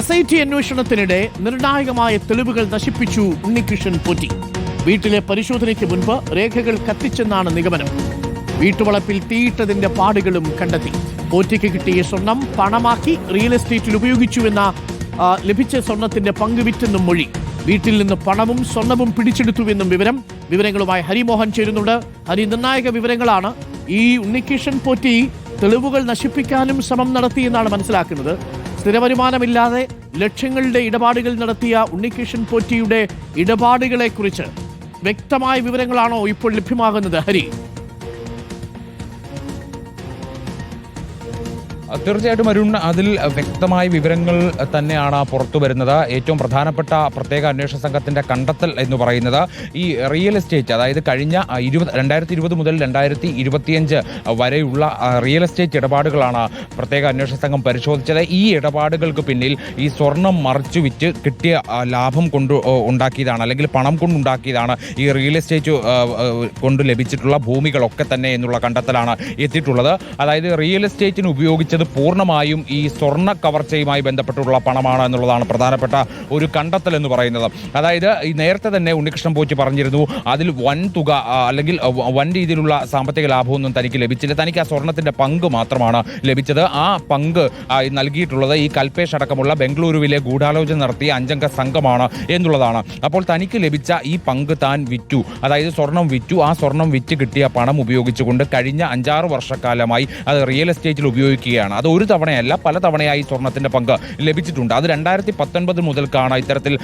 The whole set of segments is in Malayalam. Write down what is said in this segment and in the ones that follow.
SIT അന്വേഷണത്തിനിടെ നിർണായകമായ തെളിവുകൾ നശിപ്പിച്ചു ഉണ്ണികൃഷ്ണൻ പോറ്റി. വീട്ടിലെ പരിശോധനയ്ക്ക് മുൻപ് രേഖകൾ കത്തിച്ചെന്നാണ് നിഗമനം. വീട്ടുവളപ്പിൽ തീയിട്ടതിന്റെ പാടുകളും കണ്ടെത്തി. പോറ്റിക്ക് കിട്ടിയ സ്വർണം പണമാക്കി റിയൽ എസ്റ്റേറ്റിൽ ഉപയോഗിച്ചുവെന്ന ലഭിച്ച സ്വർണത്തിന്റെ പങ്ക് വിറ്റെന്നും മൊഴി. വീട്ടിൽ നിന്ന് പണവും സ്വർണവും പിടിച്ചെടുത്തുവെന്നും വിവരങ്ങളുമായി ഹരിമോഹൻ ചേരുന്നുണ്ട്. ഹരി, നിർണായക വിവരങ്ങളാണ്. ഈ ഉണ്ണികൃഷ്ണൻ പോറ്റി തെളിവുകൾ നശിപ്പിക്കാനും ശ്രമം നടത്തിയെന്നാണ് മനസ്സിലാക്കുന്നത്. സ്ഥിരവരുമാനമില്ലാതെ ലക്ഷങ്ങളുടെ ഇടപാടുകൾ നടത്തിയ ഉണ്ണികൃഷ്ണൻ പോറ്റിയുടെ ഇടപാടുകളെക്കുറിച്ച് വ്യക്തമായ വിവരങ്ങളാണോ ഇപ്പോൾ ലഭ്യമാകുന്നത്? ഹരി, തീർച്ചയായിട്ടും അരുൺ, അതിൽ വ്യക്തമായ വിവരങ്ങൾ തന്നെയാണ് പുറത്തു വരുന്നത്. ഏറ്റവും പ്രധാനപ്പെട്ട പ്രത്യേക അന്വേഷണ സംഘത്തിന്റെ കണ്ടെത്തൽ എന്ന് പറയുന്നത് ഈ റിയൽ എസ്റ്റേറ്റ്, അതായത് കഴിഞ്ഞ 2020 മുതൽ 2025 വരെയുള്ള റിയൽ എസ്റ്റേറ്റ് ഇടപാടുകളാണ് പ്രത്യേക അന്വേഷണ സംഘം പരിശോധിച്ചത്. ഈ ഇടപാടുകൾക്ക് പിന്നിൽ ഈ സ്വർണം മറച്ചു വിറ്റ് കിട്ടിയ ലാഭം കൊണ്ട് ഉണ്ടാക്കിയതാണ്, അല്ലെങ്കിൽ പണം കൊണ്ടുണ്ടാക്കിയതാണ് ഈ റിയൽ എസ്റ്റേറ്റ് കൊണ്ട് ലഭിച്ചിട്ടുള്ള ഭൂമികളൊക്കെ തന്നെ എന്നുള്ള കണ്ടെത്തലാണ് എത്തിയിട്ടുള്ളത്. അതായത് റിയൽ എസ്റ്റേറ്റിന് ഉപയോഗിച്ചത് പൂർണ്ണമായും ഈ സ്വർണ്ണ കവർച്ചയുമായി ബന്ധപ്പെട്ടുള്ള പണമാണ് എന്നുള്ളതാണ് പ്രധാനപ്പെട്ട ഒരു കണ്ടെത്തൽ എന്ന് പറയുന്നത്. അതായത് ഈ നേരത്തെ തന്നെ ഉണ്ണികൃഷ്ണൻ പോറ്റി പറഞ്ഞിരുന്നു, അതിൽ വൻ തുക അല്ലെങ്കിൽ വൻ രീതിയിലുള്ള സാമ്പത്തിക ലാഭമൊന്നും തനിക്ക് ലഭിച്ചില്ല. തനിക്ക് ആ സ്വർണത്തിന്റെ പങ്ക് മാത്രമാണ് ലഭിച്ചത്. ആ പങ്ക് നൽകിയിട്ടുള്ളത് ഈ കൽപേഷ് അടക്കമുള്ള ബംഗളൂരുവിലെ ഗൂഢാലോചന നടത്തിയ 5 അംഗ സംഘമാണ് എന്നുള്ളതാണ്. അപ്പോൾ തനിക്ക് ലഭിച്ച ഈ പങ്ക് താൻ വിറ്റു, അതായത് സ്വർണം വിറ്റു. ആ സ്വർണം വിറ്റ് കിട്ടിയ പണം ഉപയോഗിച്ചുകൊണ്ട് കഴിഞ്ഞ 5-6 വർഷക്കാലമായി അത് റിയൽ എസ്റ്റേറ്റിൽ ഉപയോഗിക്കുകയാണ്. അത് ഒരു തവണയല്ല, പല തവണയായി സ്വർണത്തിന്റെ പങ്ക് ലഭിച്ചിട്ടുണ്ട്. അത് 2019 മുതൽക്കാണ് ഇത്തരത്തിൽ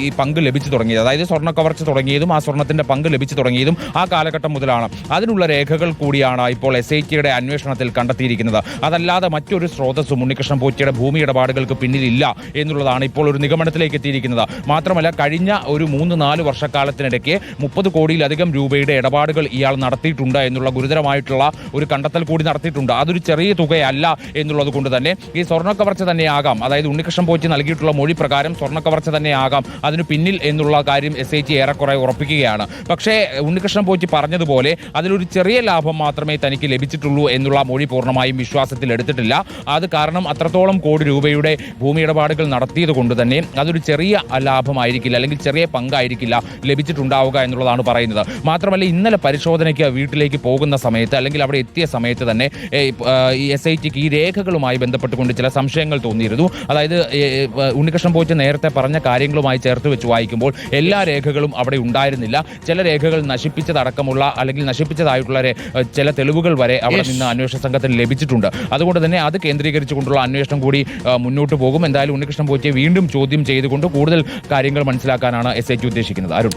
ഈ പങ്ക് ലഭിച്ചു തുടങ്ങിയത്. അതായത് സ്വർണ്ണ കവർച്ച തുടങ്ങിയതും ആ സ്വർണത്തിന്റെ പങ്ക് ലഭിച്ചു തുടങ്ങിയതും ആ കാലഘട്ടം മുതലാണ്. അതിനുള്ള രേഖകൾ കൂടിയാണ് ഇപ്പോൾ SITയുടെ അന്വേഷണത്തിൽ കണ്ടെത്തിയിരിക്കുന്നത്. അതല്ലാതെ മറ്റൊരു സ്രോതസ്സും ഉണ്ണികൃഷ്ണൻ പോറ്റിയുടെ ഭൂമി ഇടപാടുകൾക്ക് പിന്നിലില്ല എന്നുള്ളതാണ് ഇപ്പോൾ ഒരു നിഗമനത്തിലേക്ക് എത്തിയിരിക്കുന്നത്. മാത്രമല്ല, കഴിഞ്ഞ ഒരു 3-4 വർഷക്കാലത്തിനിടയ്ക്ക് 30 കോടിയിലധികം രൂപയുടെ ഇടപാടുകൾ ഇയാൾ നടത്തിയിട്ടുണ്ട് എന്നുള്ള ഗുരുതരമായിട്ടുള്ള ഒരു കണ്ടെത്തൽ കൂടി നടത്തിയിട്ടുണ്ട്. അതൊരു ചെറിയ തുകയല്ല എന്നുള്ളത് കൊണ്ട് തന്നെ ഈ സ്വർണ്ണ കവർച്ച തന്നെയാകാം, അതായത് ഉണ്ണികൃഷ്ണൻ പോറ്റി നൽകിയിട്ടുള്ള മൊഴി പ്രകാരം സ്വർണ്ണ കവർച്ച തന്നെയാകാം അതിന് പിന്നിൽ എന്നുള്ള കാര്യം SIT ഏറെക്കുറെ ഉറപ്പിക്കുകയാണ്. പക്ഷേ ഉണ്ണികൃഷ്ണൻ പോറ്റി പറഞ്ഞതുപോലെ അതിലൊരു ചെറിയ ലാഭം മാത്രമേ തനിക്ക് ലഭിച്ചിട്ടുള്ളൂ എന്നുള്ള മൊഴി പൂർണ്ണമായും വിശ്വാസത്തിൽ എടുത്തിട്ടില്ല. അത് കാരണം അത്രത്തോളം കോടി രൂപയുടെ ഭൂമി ഇടപാടുകൾ നടത്തിയത് കൊണ്ട് തന്നെ അതൊരു ചെറിയ ലാഭമായിരിക്കില്ല, അല്ലെങ്കിൽ ചെറിയ പങ്കായിരിക്കില്ല ലഭിച്ചിട്ടുണ്ടാവുക എന്നുള്ളതാണ് പറയുന്നത്. മാത്രമല്ല, ഇന്നലെ പരിശോധനയ്ക്ക് വീട്ടിലേക്ക് പോകുന്ന സമയത്ത്, അല്ലെങ്കിൽ അവിടെ എത്തിയ സമയത്ത് തന്നെ ഈ SITക്ക് ഈ രേഖകളുമായി ബന്ധപ്പെട്ടുകൊണ്ട് ചില സംശയങ്ങൾ തോന്നിയിരുന്നു. അതായത് ഉണ്ണികൃഷ്ണൻ പോറ്റി നേരത്തെ പറഞ്ഞ കാര്യങ്ങളുമായി ചേർത്ത് വെച്ച് വായിക്കുമ്പോൾ എല്ലാ രേഖകളും അവിടെ ഉണ്ടായിരുന്നില്ല. ചില രേഖകൾ നശിപ്പിച്ചതടക്കമുള്ള, അല്ലെങ്കിൽ നശിപ്പിച്ചതായിട്ടുള്ള ചില തെളിവുകൾ വരെ അവിടെ നിന്ന് അന്വേഷണ സംഘത്തിന് ലഭിച്ചിട്ടുണ്ട്. അതുകൊണ്ട് തന്നെ അത് കേന്ദ്രീകരിച്ചുകൊണ്ടുള്ള അന്വേഷണം കൂടി മുന്നോട്ട് പോകും. എന്തായാലും ഉണ്ണികൃഷ്ണൻ പോറ്റിയെ വീണ്ടും ചോദ്യം ചെയ്തുകൊണ്ട് കൂടുതൽ കാര്യങ്ങൾ മനസ്സിലാക്കാനാണ് SIT ഉദ്ദേശിക്കുന്നത്. അരുൺ.